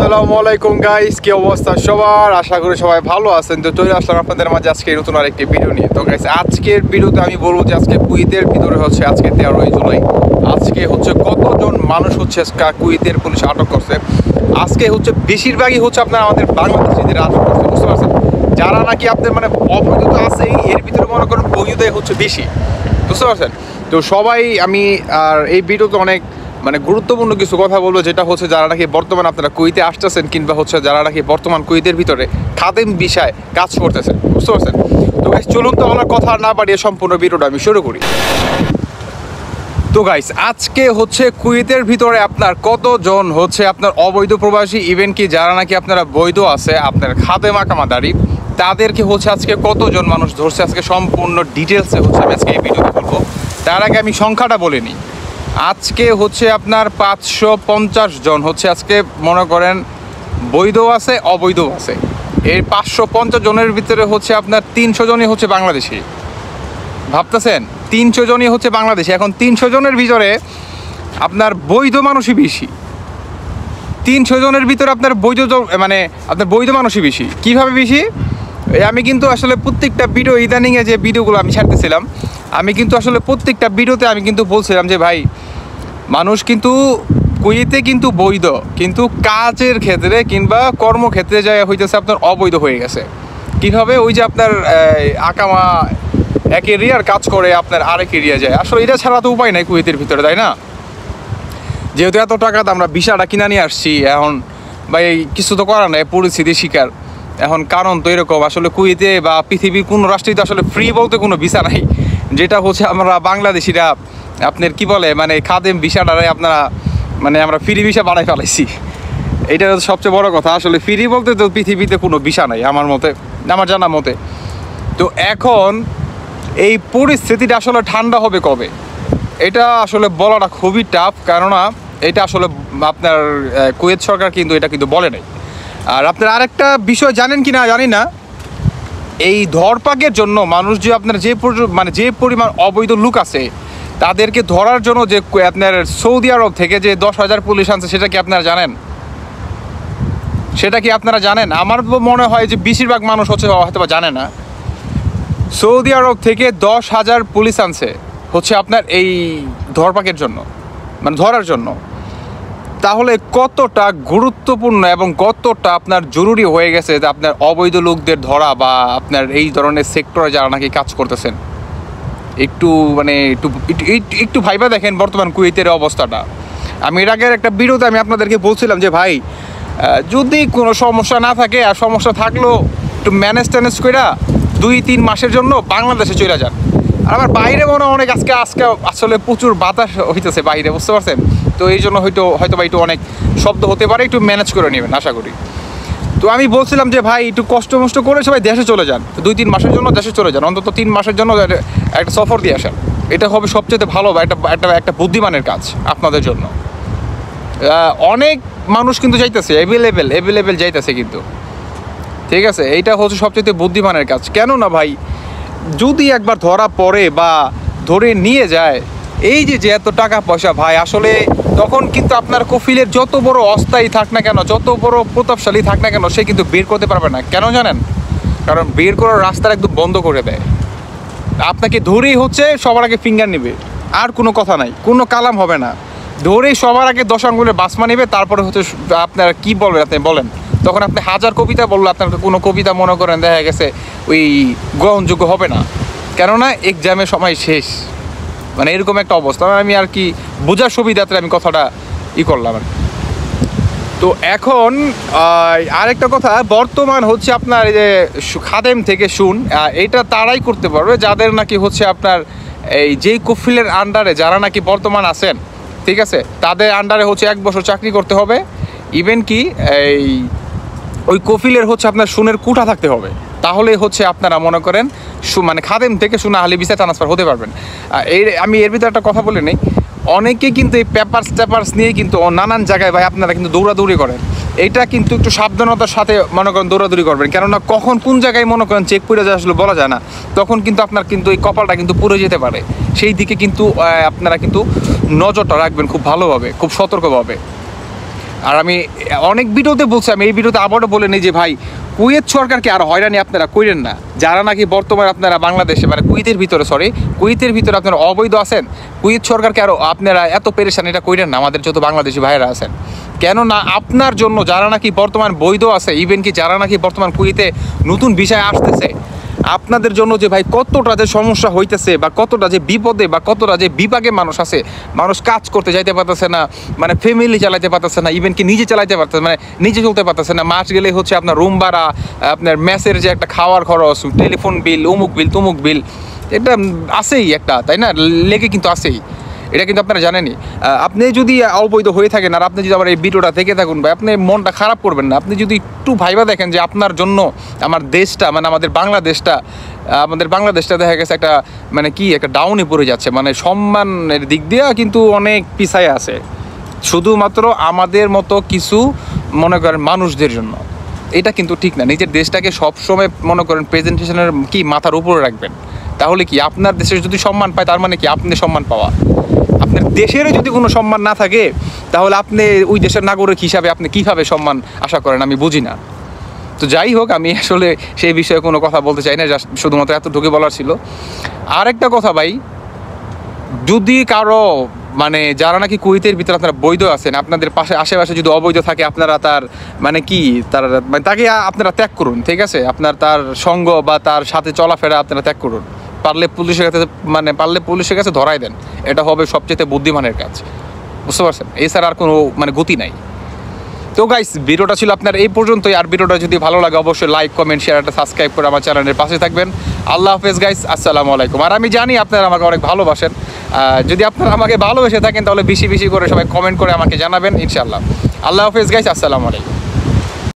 আসসালামু আলাইকুম গাইস, কি অবস্থা সবার? আশা করি সবাই ভালো আছেন। তো চলে আসলাম আপনাদের মাঝে আজকে নতুন আরেকটি ভিডিও নিয়ে। তো গাইস, আজকের ভিডিওতে আমি বলবো যে আজকে কুয়েতের ভিতরে হচ্ছে আজকে 13ই জুলাই আজকে হচ্ছে কতজন মানুষ হচ্ছে কুয়েতের পুলিশ আটক করছে। আজকে হচ্ছে বেশিরভাগই হচ্ছে আপনার আমাদের বাংলাদেশিদের আটক করছে, বুঝতে পারছেন? যারা নাকি আপনার মানে অবৈধ তো আছেই, এর ভিতরে মনে করেন বৈধতাই হচ্ছে বেশি, বুঝতে পারছেন? তো সবাই আমি আর এই ভিডিওতে অনেক মানে গুরুত্বপূর্ণ কিছু কথা বলবো, যেটা হচ্ছে যারা নাকি বর্তমান আপনারা কুয়েতে আসতেছেন কিংবা হচ্ছে যারা নাকি বর্তমান কুয়েতের ভিতরে খাদেম বিষয় কাজ করতেছেন, বুঝতে পারছেন? তো গাইস, চলুন তো আমার কথা না বাড়িয়ে সম্পূর্ণ ভিডিওটা আমি শুরু করি। তো গাইস, আজকে হচ্ছে কুয়েতের ভিতরে আপনার কতজন হচ্ছে আপনার অবৈধ প্রবাসী, ইভেন কি যারা নাকি আপনারা বৈধ আছে আপনার খাদেম আকামাদারি, তাদেরকে হচ্ছে আজকে কতজন মানুষ ধরছে আজকে সম্পূর্ণ ডিটেলসে হচ্ছে আমি আজকে এই ভিডিওতে বলবো। তার আগে আমি সংখ্যাটা বলে নিই। আজকে হচ্ছে আপনার 550 জন হচ্ছে আজকে মনে করেন বৈধ আছে, অবৈধ আছে। এই 550 জনের ভিতরে হচ্ছে আপনার 300 জনই হচ্ছে বাংলাদেশি। ভাবতেছেন 300 জনই হচ্ছে বাংলাদেশি। এখন 300 জনের ভিতরে আপনার বৈধ মানুষই বেশি। 300 জনের ভিতরে আপনার বৈধ মানে আপনার বৈধ মানুষই বেশি। কীভাবে বেশি? আমি কিন্তু আসলে প্রত্যেকটা ভিডিও ইদানিংয়ে যে ভিডিওগুলো আমি ছাড়তেছিলাম, আমি কিন্তু আসলে প্রত্যেকটা ভিডিওতে আমি কিন্তু বলছিলাম যে ভাই, মানুষ কিন্তু কুয়েতে কিন্তু বৈধ, কিন্তু কাজের ক্ষেত্রে কিংবা কর্মক্ষেত্রে যায় হইতেছে আপনার অবৈধ হয়ে গেছে। কীভাবে? ওই যে আপনার আকামা এক এরিয়ার কাজ করে আপনার আরেক এরিয়া যায়। আসলে এটা ছাড়া তো উপায় নাই কুয়েতের ভিতরে, তাই না? যেহেতু এত টাকাতে আমরা ভিসাটা কিনে নিয়ে আসছি, এখন ভাই কিছু তো করার নাই, পরিস্থিতির শিকার। এখন কারণ তো এরকম, আসলে কুয়েতে বা পৃথিবীর কোনো রাষ্ট্রেই তো আসলে ফ্রি বলতে কোনো ভিসা নাই। যেটা হচ্ছে আমরা বাংলাদেশিরা আপনার কি বলে মানে খাদেম ভিসাটারে আপনারা মানে আমরা ফ্রি ভিসা বানাই ফেলাইছি। এটা সবচেয়ে বড় কথা। আসলে ফ্রি বলতে তো পৃথিবীতে কোনো ভিসা নাই আমার মতে, আমার জানা মতে। তো এখন এই পরিস্থিতিটা আসলে ঠান্ডা হবে কবে, এটা আসলে বলাটা খুবই টাফ। কেননা এটা আসলে আপনার কুয়েত সরকার কিন্তু এটা কিন্তু বলে নাই। আর আপনার আরেকটা বিষয় জানেন কি না জানি না, এই ধরপাকের জন্য মানুষ যে আপনার যে পরিমাণ অবৈধ লোক আছে, তাদেরকে ধরার জন্য যে আপনার সৌদি আরব থেকে যে 10,000 পুলিশ আনছে, সেটা কি আপনারা জানেন? সেটা কি আপনারা জানেন? আমার মনে হয় যে বেশিরভাগ মানুষ হচ্ছে হয়তো বা জানে না। সৌদি আরব থেকে 10,000 পুলিশ আনছে হচ্ছে আপনার এই ধরপাকের জন্য, মানে ধরার জন্য। তাহলে কতটা গুরুত্বপূর্ণ এবং কতটা আপনার জরুরি হয়ে গেছে যে আপনার অবৈধ লোকদের ধরা বা আপনার এই ধরনের সেক্টরে যারা নাকি কাজ করতেছেন। একটু মানে একটু ভাইবা দেখেন বর্তমান কুয়েতের অবস্থাটা। আমি এর আগের একটা ভিডিওতে আমি আপনাদেরকে বলছিলাম যে ভাই, যদি কোনো সমস্যা না থাকে, আর সমস্যা থাকলেও একটু ম্যানেজ ট্যানেজ করে 2-3 মাসের জন্য বাংলাদেশে চলে যান। আর আমার বাইরে মনে অনেক আজকে আসলে প্রচুর বাতাস হইতেছে বাইরে, বুঝতে পারছেন? তো এই জন্য হয়তো বা একটু অনেক শব্দ হতে পারে, একটু ম্যানেজ করে নেবেন আশা করি। তো আমি বলছিলাম যে ভাই, একটু কষ্ট করে সবাই দেশে চলে যান, 2-3 মাসের জন্য দেশে চলে যান, অন্তত 3 মাসের জন্য একটা সফর দিয়ে আসেন। এটা হবে সবচেয়ে ভালো বা একটা বুদ্ধিমানের কাজ আপনাদের জন্য। অনেক মানুষ কিন্তু যাইতেছে, অ্যাভেলেবেল যাইতেছে কিন্তু, ঠিক আছে? এইটা হচ্ছে সবচেয়ে বুদ্ধিমানের কাজ। কেন না ভাই, যদি একবার ধরা পড়ে বা ধরে নিয়ে যায়, এই যে এত টাকা পয়সা ভাই, আসলে তখন কিন্তু আপনার কফিলের যত বড় অস্থায়ী থাক না কেন, যত বড় প্রতাপশালী থাক না কেন, সে কিন্তু বের করতে পারবে না। কেন জানেন? কারণ বের করার রাস্তা একদম বন্ধ করে দেয়। আপনাকে ধরেই হচ্ছে সবার আগে ফিঙ্গার নেবে, আর কোনো কথা নাই, কোনো কালাম হবে না। ধরেই সবার আগে 10 আঙ্গুলের বাসমা নেবে, তারপরে হচ্ছে আপনারা কি বলবেন আপনি বলেন। তখন আপনি 1000 কবিতা বললে আপনার কোনো কবিতা মনে করেন দেখা গেছে ওই গ্রহণযোগ্য হবে না, কেননা এক্সামের সময় শেষ। মানে এরকম একটা অবস্থা। আমি আর কি বোঝার সুবিধাতে আমি কথাটা করলাম। তো এখন আরেকটা কথা, বর্তমান হচ্ছে আপনার এই যে খাদেম থেকে এটা তারাই করতে পারবে যাদের নাকি হচ্ছে আপনার এই যেই কফিলের আন্ডারে যারা নাকি বর্তমান আছেন, ঠিক আছে? তাদের আন্ডারে হচ্ছে 1 বছর চাকরি করতে হবে। ইভেন কি এই ওই কফিলের হচ্ছে আপনার সুনের কুঠা থাকতে হবে। তাহলে হচ্ছে আপনারা মনে করেন মানে খাদেম থেকে সুনা আহলি ভিসা ট্রান্সফার হতে পারবেন। আমি এর ভিতরে একটা কথা বলে নেই, অনেকে কিন্তু এই পেপারস নিয়ে কিন্তু নানান জায়গায় ভাই আপনারা কিন্তু দৌড়াদৌড়ি করেন। এটা কিন্তু একটু সাবধানতার সাথে মনে করেন দৌড়াদৌড়ি করবেন, কেননা কখন কোন জায়গায় মনে করেন চেক করে যায় আসলে বলা যায় না। তখন কিন্তু আপনার কিন্তু এই কপালটা কিন্তু পুড়ে যেতে পারে। সেই দিকে কিন্তু আপনারা কিন্তু নজরটা রাখবেন খুব ভালোভাবে, খুব সতর্কভাবে। আর আমি অনেক ভিডিওতে বলছি, আমি এই ভিডিওতে আবারও বলে নিই যে ভাই কুয়েত সরকারকে আর হয়রানি আপনারা কইরেন না। যারা নাকি বর্তমানে আপনারা বাংলাদেশে মানে কুয়েতের ভিতরে আপনারা অবৈধ আছেন, কুয়েত সরকারকে আরও আপনারা এত পেরেশান এটা কইরেন না আমাদের যত বাংলাদেশি ভাইয়েরা আছেন। কেননা আপনার জন্য যারা নাকি বর্তমান বৈধ আছে, ইভেন কি যারা নাকি বর্তমান কুয়েতে নতুন বিষয় আসতেছে, আপনাদের জন্য যে ভাই কতটা যে সমস্যা হইতেছে বা কতটা যে বিপদে বা কতটা যে বিপাকে মানুষ আছে, মানুষ কাজ করতে যাইতে পারতেছে না, মানে ফ্যামিলি চালাইতে পারতেছে না, ইভেন কি নিজে চালাইতে পারতেছে মানে নিজে চলতে পারতেছে না। মাস গেলে হচ্ছে আপনার রুম ভাড়া, আপনার মেসের যে একটা খাওয়ার খরচ, টেলিফোন বিল, অমুক বিল তমুক বিল, এটা আছেই একটা, তাই না, লেগে কিন্তু আছেই। এটা কিন্তু আপনারা জানেনই। আপনি যদি অবৈধ হয়ে থাকেন আর আপনি যদি আমার এই ভিডিওটা দেখে থাকুন ভাই, আপনি মনটা খারাপ করবেন না। আপনি যদি একটু ভাইবা দেখেন যে আপনার জন্য আমার দেশটা মানে আমাদের বাংলাদেশটা দেখা গেছে একটা মানে কি একটা ডাউনে পড়ে যাচ্ছে, মানে সম্মানের দিক দিয়ে কিন্তু অনেক পিছায় আছে, শুধুমাত্র আমাদের মতো কিছু মনে করেন মানুষদের জন্য। এটা কিন্তু ঠিক না। নিজের দেশটাকে সবসময় মনে করেন প্রেজেন্টেশনের কি মাথার উপরে রাখবেন, তাহলে কি আপনার দেশের যদি সম্মান পায় তার মানে কি আপনি সম্মান পাওয়া। আপনার দেশেরও যদি কোনো সম্মান না থাকে তাহলে আপনি ওই দেশের নাগরিক হিসাবে আপনি কীভাবে সম্মান আশা করেন আমি বুঝি না। তো যাই হোক, আমি আসলে সেই বিষয়ে কোনো কথা বলতে চাই না, জাস্ট শুধুমাত্র এতটুকু বলার ছিল। আর একটা কথা ভাই, যদি কারো মানে যারা নাকি কুয়েতের ভিতরে আপনারা বৈধ আছেন, আপনাদের পাশে আশেপাশে যদি অবৈধ থাকে, আপনারা তার মানে কি তার মানে তাকে আপনারা ত্যাগ করুন, ঠিক আছে? আপনার তার সঙ্গ বা তার সাথে চলাফেরা আপনারা ত্যাগ করুন। পারলে পুলিশের কাছে ধরাই দেন, এটা হবে সবচেয়ে বুদ্ধিমানের কাজ, বুঝতে পারছেন? এছাড়া আর কোনো মানে গতি নাই। তো গাইস, ভিডিওটা ছিল আপনার এই পর্যন্তই। আর ভিডিওটা যদি ভালো লাগে অবশ্যই লাইক, কমেন্ট, শেয়ার, একটা সাবস্ক্রাইব করে আমার চ্যানেলের পাশে থাকবেন। আল্লাহ হাফেজ গাইস, আসসালামু আলাইকুম। আর আমি জানি আপনারা আমাকে অনেক ভালোবাসেন, যদি আপনারা আমাকে ভালোবেসে থাকেন তাহলে বেশি বেশি করে সবাই কমেন্ট করে আমাকে জানাবেন ইনশাআল্লাহ। আল্লাহ হাফেজ গাইস, আসসালামু আলাইকুম।